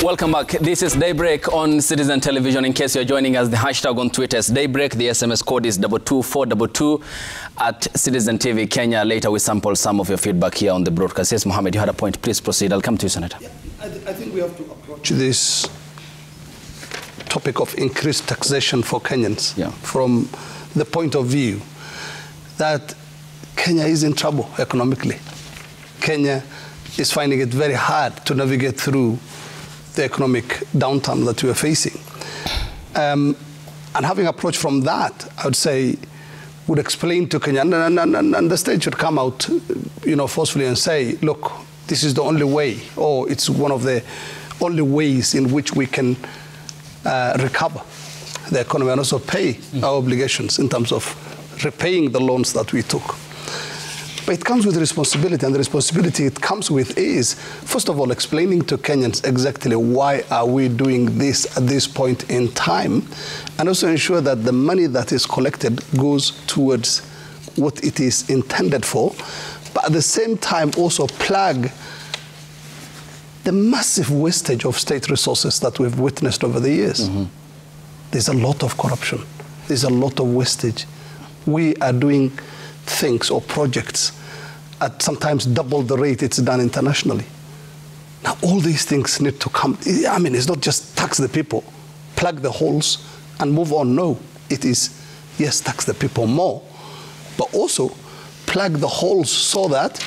Welcome back. This is Daybreak on Citizen Television. In case you're joining us, the hashtag on Twitter is Daybreak. The SMS code is 22422 at Citizen TV Kenya. Later we sample some of your feedback here on the broadcast. Yes, Mohammed, you had a point. Please proceed. I'll come to you, Senator. Yeah, I think we have to approach this topic of increased taxation for Kenyans from the point of view that Kenya is in trouble economically. Kenya is finding it very hard to navigate through the economic downturn that we are facing. And having approach from that, I would say, would explain to Kenya, and the state should come out, forcefully and say, look, this is the only way, or it's one of the only ways in which we can recover the economy and also pay our obligations in terms of repaying the loans that we took. But it comes with responsibility, and the responsibility it comes with is, first of all, explaining to Kenyans exactly why are we doing this at this point in time, and also ensure that the money that is collected goes towards what it is intended for, but at the same time also plug the massive wastage of state resources that we've witnessed over the years. There's a lot of corruption. There's a lot of wastage. We are doing things or projects at sometimes double the rate it's done internationally. Now, all these things need to come. I mean, it's not just tax the people, plug the holes and move on. No, it is, yes, tax the people more, but also plug the holes so that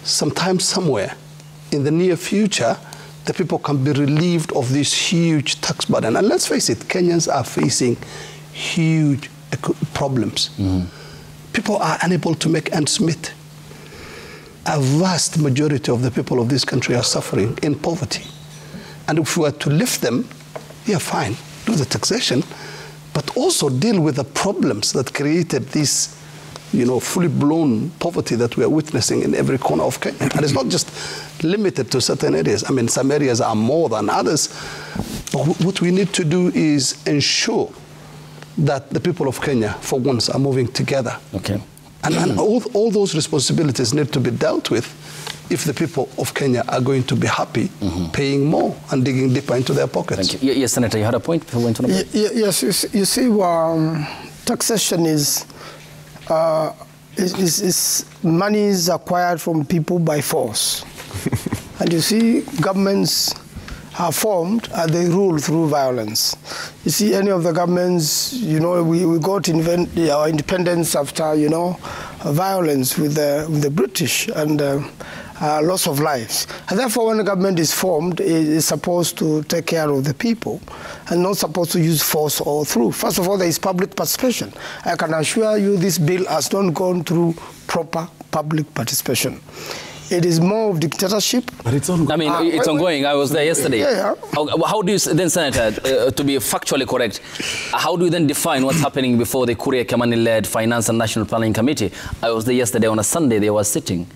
sometime, somewhere in the near future, the people can be relieved of this huge tax burden. And let's face it, Kenyans are facing huge problems. People are unable to make ends meet. A vast majority of the people of this country are suffering in poverty. And if we were to lift them, yeah, fine, do the taxation, but also deal with the problems that created this, fully blown poverty that we are witnessing in every corner of Kenya. And it's not just limited to certain areas. I mean, some areas are more than others. But what we need to do is ensure that the people of Kenya, for once, are moving together. Okay. And all those responsibilities need to be dealt with if the people of Kenya are going to be happy paying more and digging deeper into their pockets. Thank you. Yes, Senator, you had a point before we went on. Yes, you see, taxation is money is acquired from people by force. And you see, governments are formed and they rule through violence. You see, any of the governments, we got our independence after, violence with the British and loss of lives. And therefore, when a government is formed, it is supposed to take care of the people and not supposed to use force all through. First of all, there is public participation. I can assure you this bill has not gone through proper public participation. It is more of dictatorship. But it's ongoing. I mean, it's ongoing. I was there yesterday. How do you then, Senator, to be factually correct, how do you then define what's happening before the Kuria Kimani-led Finance and National Planning Committee? I was there yesterday on a Sunday. They were sitting.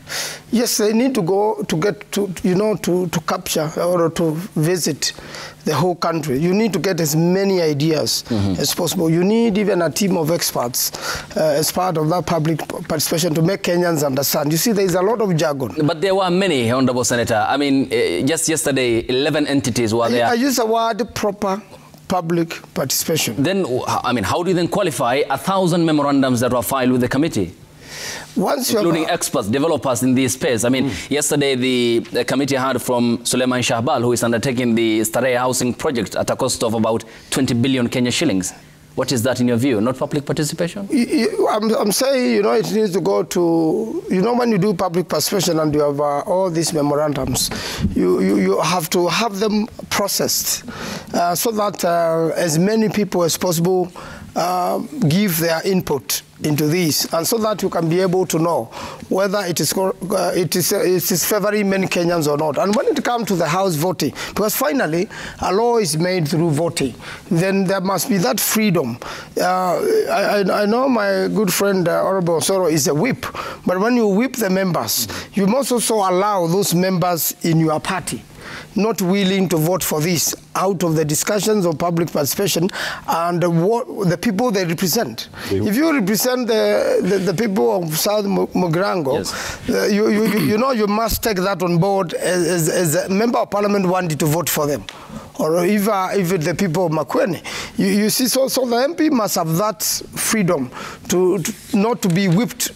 Yes, they need to go to get to, to capture or to visit the whole country. You need to get as many ideas as possible. You need even a team of experts as part of that public participation to make Kenyans understand. You see, there is a lot of jargon. But there were many, Honorable Senator. I mean, just yesterday, 11 entities were there. I use the word proper public participation. Then, I mean, how do you then qualify 1,000 memorandums that were filed with the committee? Including experts, developers in this space. I mean, yesterday the committee heard from Suleiman Shahbal, who is undertaking the Starehe housing project at a cost of about 20 billion Kenya shillings. What is that in your view? Not public participation? I'm saying, it needs to go to, when you do public participation and you have all these memorandums, you have to have them processed so that as many people as possible give their input into this, and so that you can be able to know whether it is favoring many Kenyans or not. And when it comes to the House voting, because finally a law is made through voting, then there must be that freedom. I know my good friend Honorable Osoro is a whip, but when you whip the members, you must also allow those members in your party not willing to vote for this out of the discussions of public participation and the people they represent. If you represent the people of South Mugirango, yes, you must take that on board as a member of parliament wanted to vote for them. Or if the people of Makueni, you see, so the MP must have that freedom to not to be whipped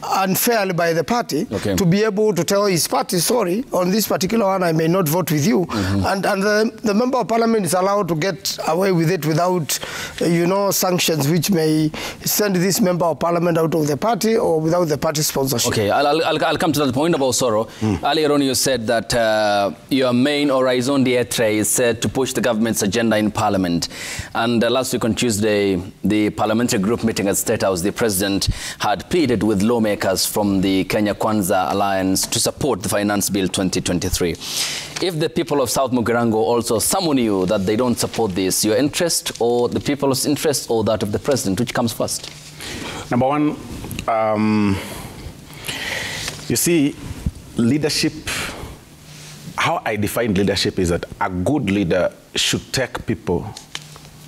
unfairly by the party, to be able to tell his party, sorry, on this particular one I may not vote with you, and the member of parliament is allowed to get away with it without, sanctions which may send this member of parliament out of the party or without the party sponsorship. Okay, I'll come to that point about Soro. Earlier on you said that your main horizon d'etre is said to push the government's agenda in parliament, and last week on Tuesday, the parliamentary group meeting at State House, the president had pleaded with lawmakers from the Kenya Kwanza Alliance to support the Finance Bill 2023. If the people of South Mugirango also summon you that they don't support this, your interest or the people's interest or that of the president, which comes first? Number one, you see, leadership, how I define leadership is that a good leader should take people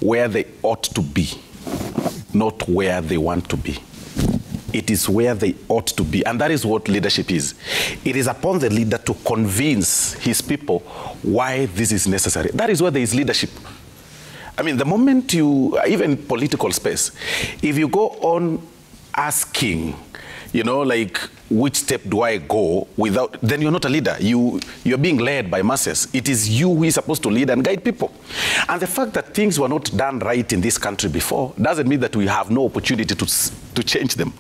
where they ought to be, not where they want to be. It is where they ought to be. And that is what leadership is. It is upon the leader to convince his people why this is necessary. That is where there is leadership. I mean, the moment you, even political space, if you go on asking, like, which step do I go without, then you're not a leader. You're being led by masses. It is you who is supposed to lead and guide people. And the fact that things were not done right in this country before doesn't mean that we have no opportunity to change them.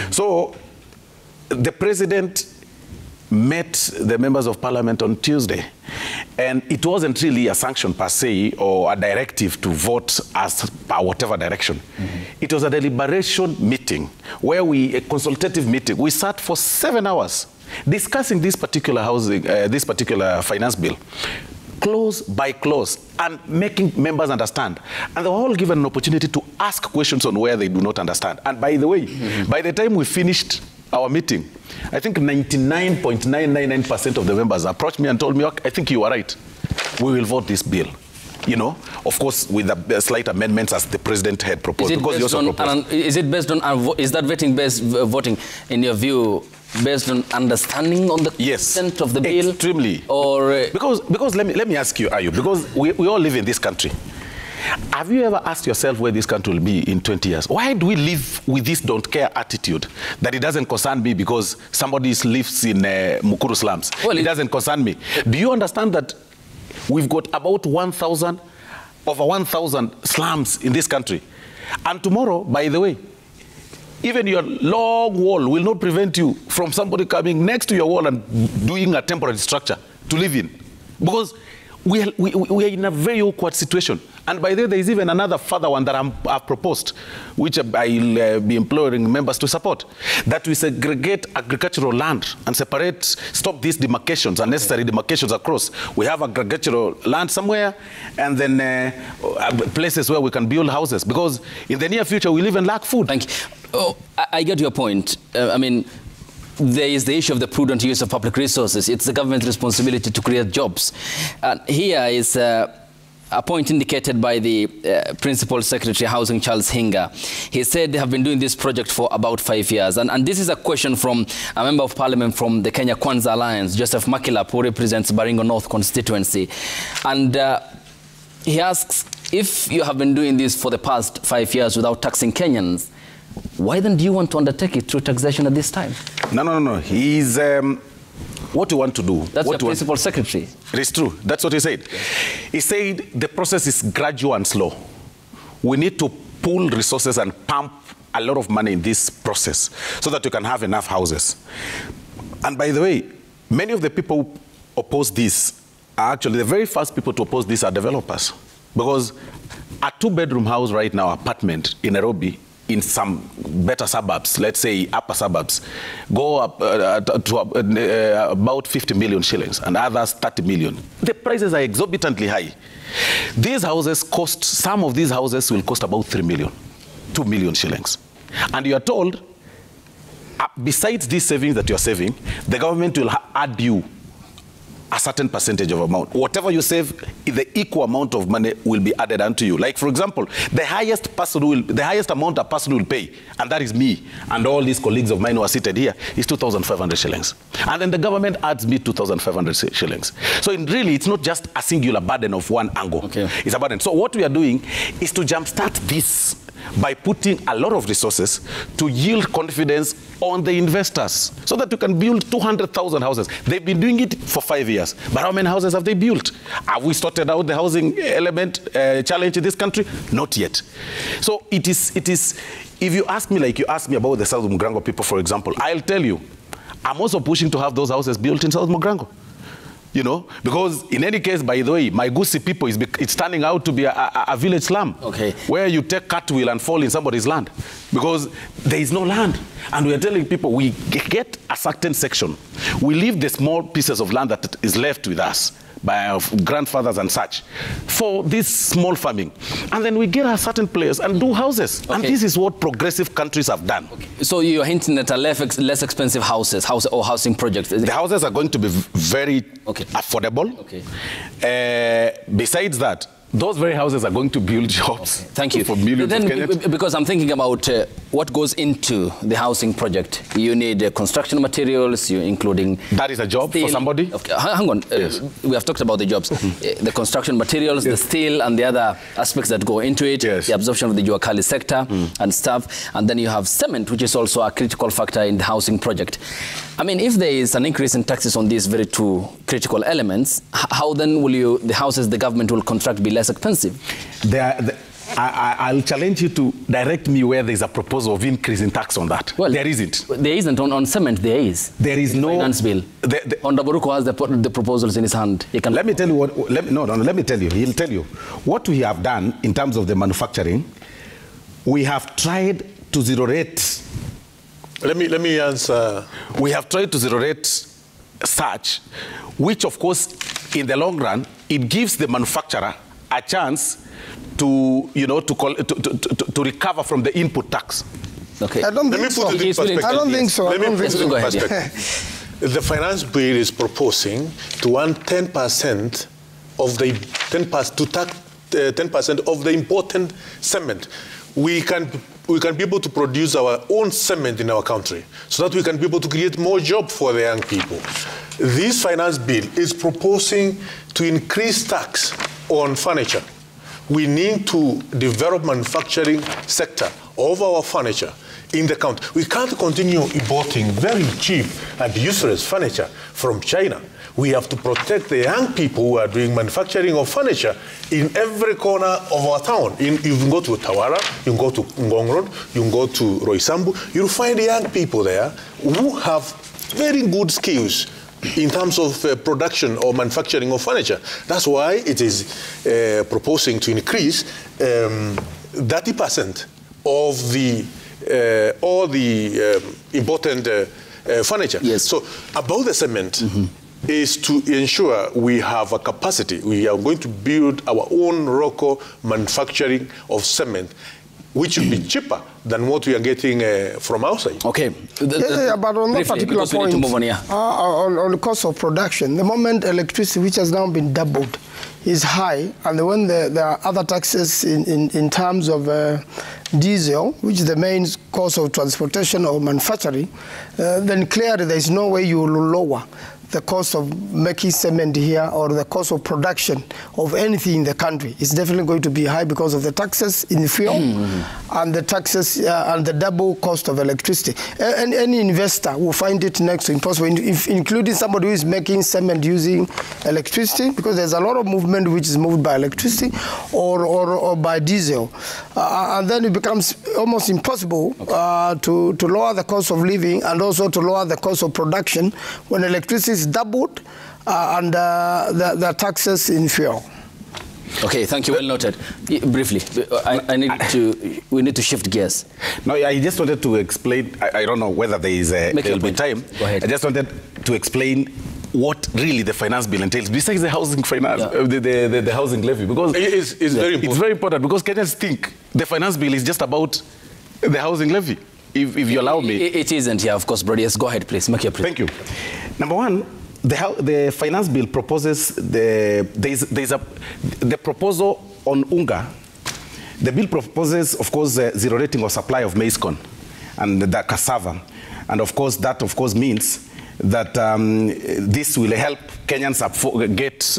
So the president met the members of parliament on Tuesday, and it wasn't really a sanction per se or a directive to vote as per whatever direction. It was a deliberation meeting where a consultative meeting. We sat for 7 hours discussing this particular this particular finance bill, clause by clause, and making members understand. And they were all given an opportunity to ask questions on where they do not understand. And by the way, by the time we finished our meeting, I think 99.999% of the members approached me and told me, I think you are right. We will vote this bill. Of course, with the slight amendments as the president had proposed. Is it based on, is that voting, in your view, based on understanding on the content of the bill? Extremely. Or because let me ask you, Ayu, because we all live in this country. Have you ever asked yourself where this country will be in 20 years? Why do we live with this don't care attitude that it doesn't concern me because somebody lives in Mukuru slums? Well, it doesn't concern me. Do you understand that we've got about over 1,000 slums in this country? And tomorrow, by the way, even your long wall will not prevent you from somebody coming next to your wall and doing a temporary structure to live in. Because we are in a very awkward situation. And by the way, there is even another further one that I've proposed, which I'll be imploring members to support, that we segregate agricultural land and stop these demarcations, unnecessary demarcations across. We have agricultural land somewhere, and then places where we can build houses, because in the near future, we live and lack food. Thank you. Oh, I get your point. I mean, there is the issue of the prudent use of public resources. It's the government's responsibility to create jobs. Here is a point indicated by the Principal Secretary Housing, Charles Hinga. He said they have been doing this project for about 5 years. And this is a question from a member of parliament from the Kenya Kwanza Alliance, Joseph Makilap, who represents Baringo North constituency. And he asks, if you have been doing this for the past 5 years without taxing Kenyans, why then do you want to undertake it through taxation at this time? No. He's what you want to do. That's the Principal Secretary. It is true. That's what he said. He said the process is gradual and slow. We need to pool resources and pump a lot of money in this process so that you can have enough houses. And by the way, many of the people who oppose this are actually the very first people to oppose this are developers. Because a 2-bedroom house right now, apartment in Nairobi, in some better suburbs, let's say upper suburbs, go up to about 50 million shillings and others 30 million. The prices are exorbitantly high. These houses cost, some of these houses will cost about 3 million, 2 million shillings. And you are told, besides these savings that you are saving, the government will add you a certain percentage of amount. Whatever you save, the equal amount of money will be added onto you. Like, for example, the highest amount a person will pay, and that is me and all these colleagues of mine who are seated here, is 2,500 shillings. And then the government adds me 2,500 shillings. So really, it's not just a singular burden of one angle. Okay. It's a burden. So what we are doing is to jumpstart this by putting a lot of resources to yield confidence on the investors so that you can build 200,000 houses. They've been doing it for 5 years. But how many houses have they built? Have we sorted out the housing element challenge in this country? Not yet. So it is, if you ask me like you asked me about the South Mugrango people, for example, I'll tell you, I'm also pushing to have those houses built in South Mugrango. You know, because in any case, by the way, my Gusii people, it's turning out to be a village slum. Okay. Where you take cartwheel and fall in somebody's land. Because there is no land. And we are telling people, we get a certain section. We leave the small pieces of land that is left with us by our grandfathers and such for this small farming. And then we get a certain place and do houses. Okay. And this is what progressive countries have done. Okay. So you're hinting at a less expensive housing projects. The houses are going to be very affordable. Okay. Besides that, those very houses are going to build jobs. Okay. Thank you. For millions of Kenyans. Because I'm thinking about what goes into the housing project. You need construction materials, including... That is a job steel. For somebody? Okay. Hang on. Yes. We have talked about the jobs. The construction materials, the steel, and the other aspects that go into it. Yes. The absorption of the Jua Kali sector and stuff. And then you have cement, which is also a critical factor in the housing project. I mean, if there is an increase in taxes on these very two critical elements, how then will the houses the government will construct be less expensive? I'll challenge you to direct me where there's a proposal of increase in tax on that. Well, there isn't. There isn't. On cement, there is. There is no finance bill. Honorable Ruku has the proposals in his hand. Let me tell you what. Let me tell you. He'll tell you what we have done in terms of the manufacturing. We have tried to zero rate. Let me answer. We have tried to zero rate such, which of course, in the long run, it gives the manufacturer a chance to, to recover from the input tax. Okay. I don't think so. I don't think so. Let me put it in perspective. The finance bill is proposing to earn 10% of the 10% of the important cement. We can be able to produce our own cement in our country so that we can be able to create more jobs for the young people. This finance bill is proposing to increase tax on furniture. We need to develop manufacturing sector of our furniture in the country. We can't continue importing very cheap and useless furniture from China. We have to protect the young people who are doing manufacturing of furniture in every corner of our town. You can go to Tawara, you can go to Ngong Road, you can go to Roysambu. You'll find young people there who have very good skills in terms of production or manufacturing of furniture. That's why it is proposing to increase 30% of all the important furniture. Yes. So about the cement, is to ensure we have a capacity. We are going to build our own local manufacturing of cement, which will be cheaper than what we are getting from outside. Okay. But on that particular point, on the cost of production, the moment electricity, which has now been doubled, is high, and when there are other taxes in terms of diesel, which is the main cost of transportation or manufacturing, then clearly there is no way you will lower the cost of making cement here or the cost of production of anything in the country. It's definitely going to be high because of the taxes in the fuel and the taxes and the double cost of electricity. Any investor will find it next to impossible, including somebody who is making cement using electricity, because there's a lot of movement which is moved by electricity or by diesel. And then it becomes almost impossible to lower the cost of living and also to lower the cost of production when electricity is doubled and the taxes in fuel. Okay, thank you. Well noted. Briefly, we need to shift gears. No, I just wanted to explain. I don't know whether there is there'll be time. Go ahead. I just wanted to explain what really the finance bill entails, besides the housing finance, the housing levy, because it's very important. It's very important because Kenyans think the finance bill is just about the housing levy. If you allow me, it isn't. Yeah, of course, Brody. Yes, go ahead, please. Make your plea. Thank you. Number one, the finance bill proposes the proposal on UNGA. The bill proposes, of course, zero rating of supply of maize corn and the cassava, and of course that means that this will help Kenyans get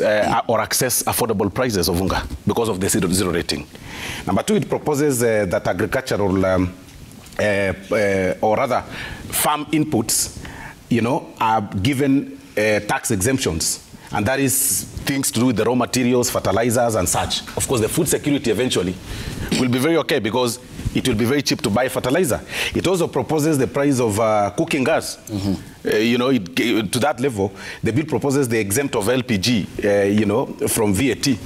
or access affordable prices of UNGA because of the zero rating. Number two, it proposes that agricultural or rather farm inputs, are given tax exemptions. And that is things to do with the raw materials, fertilizers, and such. Of course, the food security eventually will be very okay because it will be very cheap to buy fertilizer. It also proposes the price of cooking gas. Mm-hmm. To that level, the bill proposes the exempt of LPG, from VAT,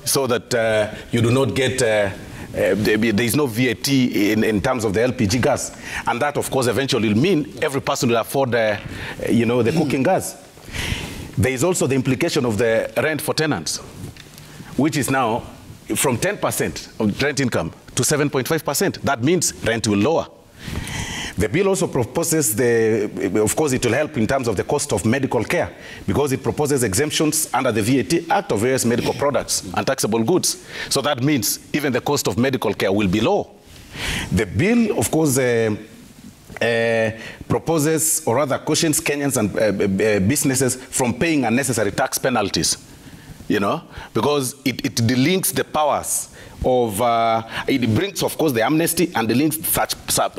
so that you do not get, there is no VAT in terms of the LPG gas. And that, of course, eventually will mean every person will afford, the cooking gas. There is also the implication of the rent for tenants, which is now from 10% of rent income to 7.5%. That means rent will lower. The bill also proposes of course, it will help in terms of the cost of medical care because it proposes exemptions under the VAT Act of various medical products and taxable goods. So that means even the cost of medical care will be low. The bill, of course, proposes, or rather cautions Kenyans and businesses from paying unnecessary tax penalties, because it delinks the powers of, it brings, of course, the amnesty and delinks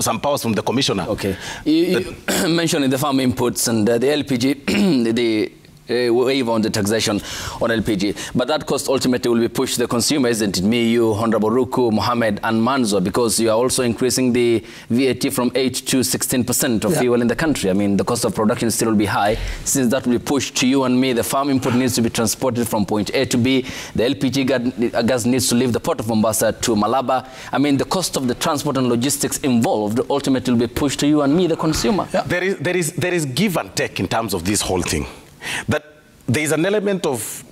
some powers from the commissioner. Okay. You mentioned the farm inputs and the LPG, the waive on the taxation on LPG. But that cost ultimately will be pushed to the consumer, isn't it? Me, you, Honorable Ruku, Mohammed, and Manzo, because you are also increasing the VAT from 8 to 16% of fuel in the country. I mean, the cost of production still will be high. Since that will be pushed to you and me, the farm input needs to be transported from point A to B. The LPG gas needs to leave the port of Mombasa to Malaba. I mean, the cost of the transport and logistics involved ultimately will be pushed to you and me, the consumer. Yeah. There is give and take in terms of this whole thing. That there is an element of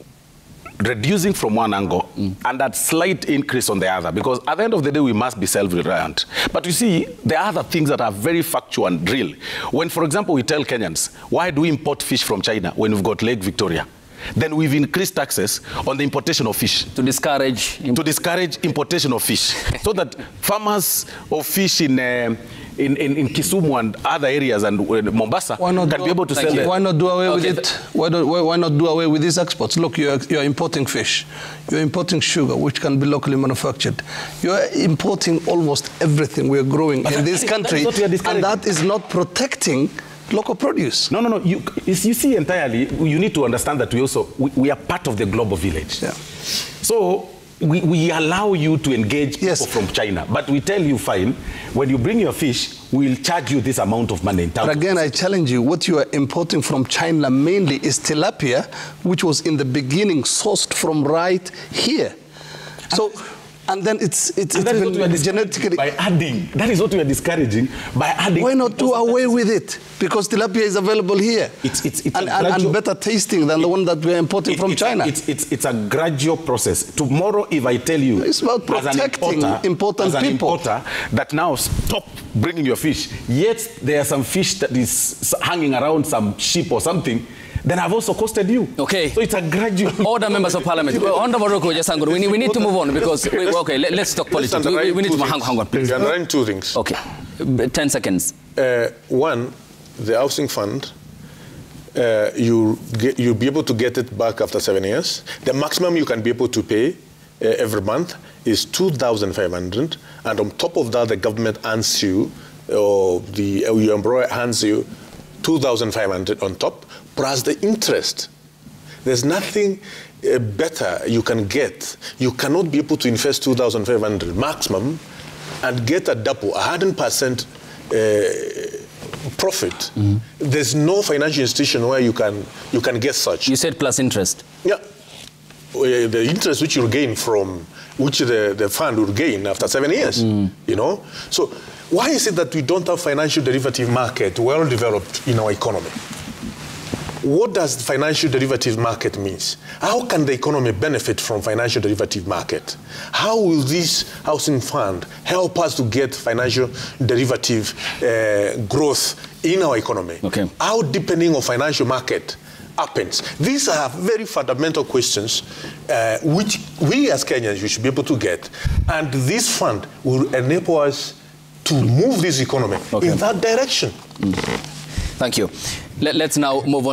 reducing from one angle and that slight increase on the other, because at the end of the day we must be self-reliant. But you see, there are other things that are very factual and real. When, for example, we tell Kenyans, why do we import fish from China when we've got Lake Victoria? Then we've increased taxes on the importation of fish. To discourage importation of fish. So that farmers of fish in Kisumu and other areas and Mombasa can be able to sell them. Why not do away with it? Why not do away with these exports? Look, you're importing fish. You're importing sugar, which can be locally manufactured. You're importing almost everything we're growing in this country, and that is not protecting local produce. No. You see entirely, you need to understand that we are part of the global village. Yeah. So we allow you to engage people from China, but we tell you, fine, when you bring your fish, we'll charge you this amount of money. But again, I challenge you, what you are importing from China mainly is tilapia, which was in the beginning sourced from right here. So, and then it's been genetically... By adding, that is what we are discouraging, by adding... Why not do away with it? Because tilapia is available here. And better tasting than the one that we are importing from China. It's a gradual process. Tomorrow, if I tell you... It's about protecting important people. That now stop bringing your fish, yet there are some fish that is hanging around some ship or something, then I've also costed you. Okay. So it's a gradual... Order, members of parliament. Honorable Ruku Jasango, we need to move on because... let's talk politics. We need to... Hang on, please. You are running two things. Okay. 10 seconds. One, the housing fund, you'll be able to get it back after 7 years. The maximum you can be able to pay every month is 2,500, and on top of that, the government hands you, or your employer hands you 2,500 on top, plus the interest. There's nothing better you can get. You cannot be able to invest 2,500 maximum and get a double, 100% profit. There's no financial institution where you can get such. You said plus interest. Yeah. The interest which you'll gain from, which the fund will gain after 7 years, So why is it that we don't have financial derivative market well developed in our economy? What does the financial derivative market mean? How can the economy benefit from financial derivative market? How will this housing fund help us to get financial derivative growth in our economy? Okay. How deepening of financial market happens? These are very fundamental questions which we as Kenyans should be able to get. And this fund will enable us to move this economy in that direction. Thank you. Let's now move on.